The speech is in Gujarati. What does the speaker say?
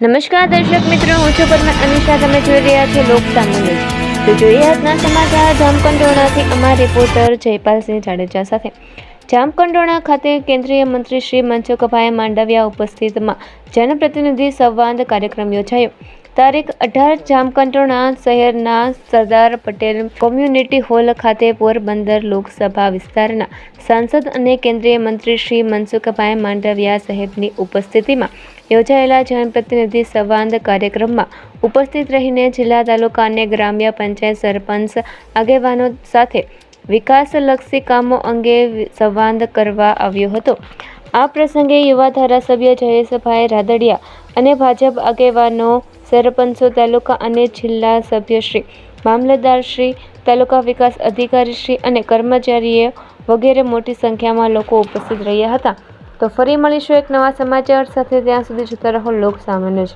નમસ્કાર દર્શક મિત્રો, હું છું પરમાર અનિશા. તમે જોઈ રહ્યા છો લોક સામુ ન્યૂઝ. તો જોઈએ આજના સમાચાર જામકંડોરણાથી અમારા રિપોર્ટર જયપાલસિંહ જાડેજા સાથે. જામકંડોરણા ખાતે કેન્દ્રીય મંત્રી શ્રી મનસુખભાઈ માંડવિયા ઉપસ્થિતમાં જનપ્રતિનિધિ સંવાદ કાર્યક્રમ યોજાયો. તારીખ 18 જામકંડોરણા શહેરના સરદાર પટેલ કોમ્યુનિટી હોલ ખાતે પોરબંદર લોકસભા વિસ્તારના સાંસદ અને કેન્દ્રીય મંત્રી શ્રી મનસુખભાઈ માંડવિયા સાહેબની ઉપસ્થિતિમાં યોજાયેલા જનપ્રતિનિધિ સંવાદ કાર્યક્રમમાં ઉપસ્થિત રહીને જિલ્લા, તાલુકા અને ગ્રામ્ય પંચાયત સરપંચ આગેવાનો સાથે વિકાસલક્ષી કામો અંગે સંવાદ કરવા આવ્યો હતો. આ પ્રસંગે યુવા ધારાસભ્ય જયેશભાઈ રાદડિયા અને ભાજપ આગેવાનો, સરપંચો, તાલુકા અને જિલ્લા સભ્યશ્રી, મામલતદારશ્રી, તાલુકા વિકાસ અધિકારીશ્રી અને કર્મચારીઓ વગેરે મોટી સંખ્યામાં લોકો ઉપસ્થિત રહ્યા હતા. તો ફરી મળીશું એક નવા સમાચાર સાથે. ત્યાં સુધી જોતા રહો લોક સામુ ન્યૂઝ.